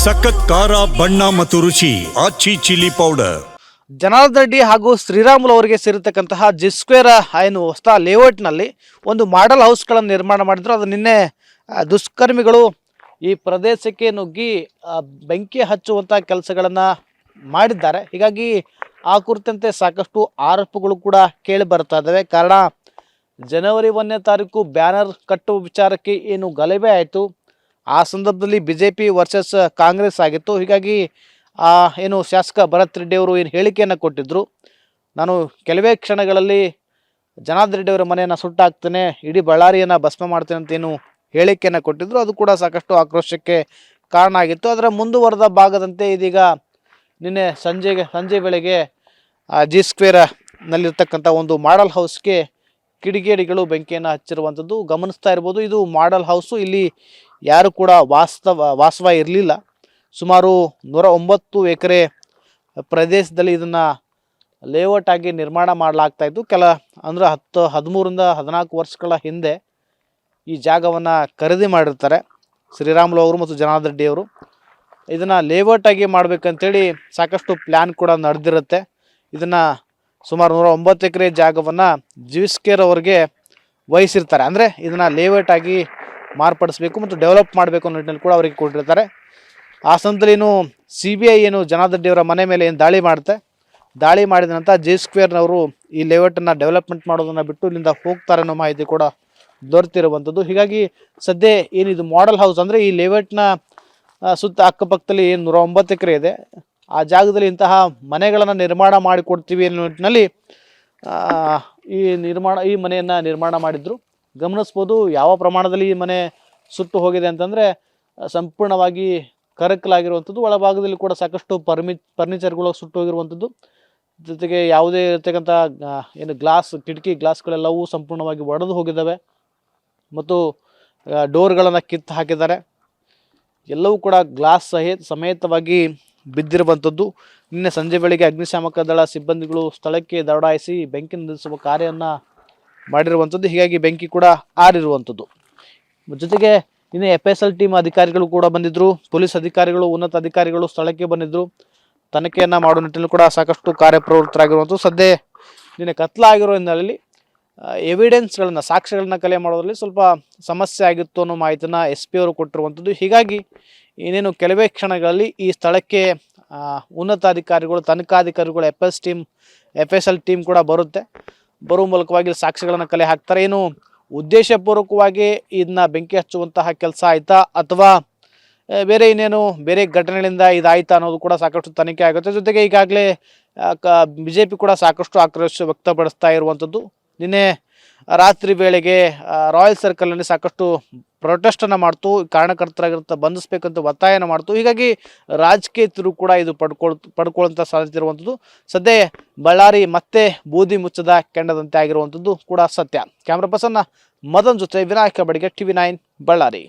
ಸಖತ್ ಖಾರ ಬಣ್ಣ ಮತ್ತು ರುಚಿ ಆಚಿ ಚಿಲ್ಲಿ ಪೌಡರ್. ಜನಾರ್ದನ್ ರೆಡ್ಡಿ ಹಾಗೂ ಶ್ರೀರಾಮುಲು ಅವರಿಗೆ ಸೇರಿರ್ತಕ್ಕಂತಹ ಜಿಸ್ಕ್ವೇರ್ ಏನು ಹೊಸ ಲೇಔಟ್ನಲ್ಲಿ ಒಂದು ಮಾಡೆಲ್ ಹೌಸ್ಗಳನ್ನು ನಿರ್ಮಾಣ ಮಾಡಿದ್ರು. ಅದು ನಿನ್ನೆ ದುಷ್ಕರ್ಮಿಗಳು ಈ ಪ್ರದೇಶಕ್ಕೆ ನುಗ್ಗಿ ಬೆಂಕಿ ಹಚ್ಚುವಂಥ ಕೆಲಸಗಳನ್ನು ಮಾಡಿದ್ದಾರೆ. ಹೀಗಾಗಿ ಆ ಕುರಿತಂತೆ ಸಾಕಷ್ಟು ಆರೋಪಗಳು ಕೂಡ ಕೇಳಿ ಬರ್ತಾ ಇದ್ದಾವೆ. ಕಾರಣ ಜನವರಿ 1ನೇ ತಾರೀಕು ಬ್ಯಾನರ್ ಕಟ್ಟುವ ವಿಚಾರಕ್ಕೆ ಏನು ಗಲಭೆ ಆಯಿತು, ಆ ಸಂದರ್ಭದಲ್ಲಿ BJP ವರ್ಸಸ್ ಕಾಂಗ್ರೆಸ್ ಆಗಿತ್ತು. ಹೀಗಾಗಿ ಏನು ಶಾಸಕ ಭರತ್ ರೆಡ್ಡಿ ಅವರು ಏನು ಹೇಳಿಕೆಯನ್ನು ಕೊಟ್ಟಿದ್ದರು, ನಾನು ಕೆಲವೇ ಕ್ಷಣಗಳಲ್ಲಿ ಜನಾರ್ದನ್ ರೆಡ್ಡಿ ಅವರ ಮನೆಯನ್ನು ಸುಟ್ಟಾಕ್ತೇನೆ, ಇಡೀ ಬಳ್ಳಾರಿಯನ್ನು ಭಸ್ಮ ಮಾಡ್ತೇನೆ ಅಂತ ಏನು ಹೇಳಿಕೆಯನ್ನು ಕೊಟ್ಟಿದ್ದರು, ಅದು ಕೂಡ ಸಾಕಷ್ಟು ಆಕ್ರೋಶಕ್ಕೆ ಕಾರಣ ಆಗಿತ್ತು. ಅದರ ಮುಂದುವರೆದ ಭಾಗದಂತೆ ಇದೀಗ ನಿನ್ನೆ ಸಂಜೆ ವೇಳೆಗೆ G-Square ಒಂದು ಮಾಡೆಲ್ ಹೌಸ್ಗೆ ಕಿಡಿಗೇಡಿಗಳು ಬೆಂಕಿಯನ್ನು ಹಚ್ಚಿರುವಂಥದ್ದು ಗಮನಿಸ್ತಾ ಇರ್ಬೋದು. ಇದು ಮಾಡೆಲ್ ಹೌಸು, ಇಲ್ಲಿ ಯಾರು ಕೂಡ ವಾಸವ ಇರಲಿಲ್ಲ. ಸುಮಾರು 109 ಎಕರೆ ಪ್ರದೇಶದಲ್ಲಿ ಇದನ್ನು ಲೇಔಟ್ ಆಗಿ ನಿರ್ಮಾಣ ಮಾಡಲಾಗ್ತಾಯಿತ್ತು. ಅಂದರೆ 13ರಿಂದ 14 ವರ್ಷಗಳ ಹಿಂದೆ ಈ ಜಾಗವನ್ನು ಖರೀದಿ ಮಾಡಿರ್ತಾರೆ ಶ್ರೀರಾಮುಲು ಅವರು ಮತ್ತು ಜನಾರ್ದನ್ ರೆಡ್ಡಿ ಅವರು. ಇದನ್ನು ಲೇಔಟ್ ಆಗಿ ಮಾಡಬೇಕಂತೇಳಿ ಸಾಕಷ್ಟು ಪ್ಲ್ಯಾನ್ ಕೂಡ ನಡೆದಿರುತ್ತೆ. ಇದನ್ನು ಸುಮಾರು 109 ಎಕರೆ ಜಾಗವನ್ನು G-Square ಅವರಿಗೆ ವಹಿಸಿರ್ತಾರೆ. ಅಂದರೆ ಇದನ್ನು ಲೇಔಟ್ ಆಗಿ ಮಾರ್ಪಡಿಸಬೇಕು ಮತ್ತು ಡೆವಲಪ್ ಮಾಡಬೇಕು ಅನ್ನೋ ನಿಟ್ಟಿನಲ್ಲಿ ಕೂಡ ಅವರಿಗೆ ಕೊಟ್ಟಿರ್ತಾರೆ. ಆ ಸಂದರ್ಭದಲ್ಲಿ ಏನು CBI ಏನು ಜನಾರ್ದನ್ ರೆಡ್ಡಿ ಅವರ ಮನೆ ಮೇಲೆ ಏನು ದಾಳಿ ಮಾಡಿದ ನಂತರ G-Square ಈ ಲೇಔಟನ್ನು ಡೆವಲಪ್ಮೆಂಟ್ ಮಾಡೋದನ್ನು ಬಿಟ್ಟು ಇಲ್ಲಿಂದ ಹೋಗ್ತಾರೆ ಅನ್ನೋ ಮಾಹಿತಿ ಕೂಡ ದೊರೆತಿರುವಂಥದ್ದು. ಹೀಗಾಗಿ ಸದ್ಯ ಏನಿದು ಮಾಡೆಲ್ ಹೌಸ್ ಅಂದರೆ ಈ ಲೇಔಟ್ನ ಸುತ್ತ ಅಕ್ಕಪಕ್ಕದಲ್ಲಿ ಏನು 109 ಎಕರೆ ಇದೆ, ಆ ಜಾಗದಲ್ಲಿ ಇಂತಹ ಮನೆಗಳನ್ನು ನಿರ್ಮಾಣ ಮಾಡಿಕೊಡ್ತೀವಿ ಅನ್ನೋ ನಿಟ್ಟಿನಲ್ಲಿ ಈ ಮನೆಯನ್ನು ನಿರ್ಮಾಣ ಮಾಡಿದ್ರು. ಗಮನಿಸ್ಬೋದು ಯಾವ ಪ್ರಮಾಣದಲ್ಲಿ ಈ ಮನೆ ಸುಟ್ಟು ಹೋಗಿದೆ ಅಂತಂದರೆ ಸಂಪೂರ್ಣವಾಗಿ ಕರಕಲಾಗಿರುವಂಥದ್ದು. ಒಳಭಾಗದಲ್ಲಿ ಕೂಡ ಸಾಕಷ್ಟು ಫರ್ನಿಚರ್ಗಳು ಸುಟ್ಟು ಹೋಗಿರುವಂಥದ್ದು. ಜೊತೆಗೆ ಯಾವುದೇ ಇರತಕ್ಕಂಥ ಏನು ಕಿಟಕಿ ಗ್ಲಾಸ್ಗಳೆಲ್ಲವೂ ಸಂಪೂರ್ಣವಾಗಿ ಒಡೆದು ಹೋಗಿದ್ದಾವೆ ಮತ್ತು ಡೋರ್ಗಳನ್ನು ಕಿತ್ತು ಹಾಕಿದ್ದಾರೆ. ಎಲ್ಲವೂ ಕೂಡ ಗ್ಲಾಸ್ ಸಮೇತವಾಗಿ ಬಿದ್ದಿರುವಂಥದ್ದು. ನಿನ್ನೆ ಸಂಜೆ ವೇಳೆಗೆ ಅಗ್ನಿಶಾಮಕ ದಳ ಸಿಬ್ಬಂದಿಗಳು ಸ್ಥಳಕ್ಕೆ ದೌಡಾಯಿಸಿ ಬೆಂಕಿ ನಂದಿಸುವ ಕಾರ್ಯವನ್ನು ಮಾಡಿರುವಂಥದ್ದು. ಹೀಗಾಗಿ ಬೆಂಕಿ ಕೂಡ ಆರಿರುವಂಥದ್ದು. ಜೊತೆಗೆ ಇನ್ನು FSL ಟೀಮ್ ಅಧಿಕಾರಿಗಳು ಕೂಡ ಬಂದಿದ್ದರು, ಪೊಲೀಸ್ ಅಧಿಕಾರಿಗಳು, ಉನ್ನತ ಅಧಿಕಾರಿಗಳು ಸ್ಥಳಕ್ಕೆ ಬಂದಿದ್ದರು. ತನಿಖೆಯನ್ನು ಮಾಡುವ ನಿಟ್ಟಿನಲ್ಲಿ ಕೂಡ ಸಾಕಷ್ಟು ಕಾರ್ಯಪ್ರವೃತ್ತರಾಗಿರುವಂಥದ್ದು. ಸದ್ಯ ನಿನ್ನೆ ಕತ್ಲಾಗಿರೋ ಹಿನ್ನೆಲೆಯಲ್ಲಿ ಎವಿಡೆನ್ಸ್ಗಳನ್ನು, ಸಾಕ್ಷ್ಯಗಳನ್ನ ಕಲೆ ಮಾಡೋದ್ರಲ್ಲಿ ಸ್ವಲ್ಪ ಸಮಸ್ಯೆ ಆಗಿತ್ತು ಅನ್ನೋ ಮಾಹಿತಿಯನ್ನು SP ಅವರು ಕೊಟ್ಟಿರುವಂಥದ್ದು. ಹೀಗಾಗಿ ಇನ್ನೇನು ಕೆಲವೇ ಕ್ಷಣಗಳಲ್ಲಿ ಈ ಸ್ಥಳಕ್ಕೆ ಉನ್ನತ ಅಧಿಕಾರಿಗಳು, ತನಿಖಾಧಿಕಾರಿಗಳು, FSL ಟೀಮ್ ಕೂಡ ಬರುವ ಮೂಲಕವಾಗಿ ಸಾಕ್ಷ್ಯಗಳನ್ನು ಕಲೆ ಹಾಕ್ತಾರೆ. ಏನು ಉದ್ದೇಶಪೂರ್ವಕವಾಗಿ ಇದನ್ನ ಬೆಂಕಿ ಹಚ್ಚುವಂತಹ ಕೆಲಸ ಆಯಿತಾ ಅಥವಾ ಬೇರೆ ಘಟನೆಗಳಿಂದ ಇದಾಯ್ತಾ ಅನ್ನೋದು ಕೂಡ ಸಾಕಷ್ಟು ತನಿಖೆ ಆಗುತ್ತೆ. ಜೊತೆಗೆ ಈಗಾಗಲೇ BJP ಕೂಡ ಸಾಕಷ್ಟು ಆಕ್ರೋಶ ವ್ಯಕ್ತಪಡಿಸ್ತಾ ಇರುವಂಥದ್ದು. ನಿನ್ನೆ ರಾತ್ರಿ ವೇಳೆಗೆ ರಾಯಲ್ ಸರ್ಕಲ್ನಲ್ಲಿ ಸಾಕಷ್ಟು ಪ್ರೊಟೆಸ್ಟನ್ನು ಮಾಡ್ತು, ಕಾರಣಕರ್ತರಾಗಿರುತ್ತೆ ಬಂಧಿಸಬೇಕಂತ ಒತ್ತಾಯನ ಮಾಡ್ತು. ಹೀಗಾಗಿ ರಾಜಕೀಯ ತಿರುವು ಕೂಡ ಇದು ಪಡ್ಕೊಳ್ಳುವಂಥ ಸಾಧ್ಯತೆ ಇರುವಂಥದ್ದು. ಸದ್ಯ ಬಳ್ಳಾರಿ ಮತ್ತೆ ಬೂದಿ ಮುಚ್ಚದ ಕೆಂಡದಂತೆ ಆಗಿರುವಂಥದ್ದು ಕೂಡ ಸತ್ಯ. ಕ್ಯಾಮ್ರಾ ಪರ್ಸನ್ ಮದನ್ ಜೊತೆ ವಿನಾಯಕ ಬಡಿಗೆ TV9 ಬಳ್ಳಾರಿ.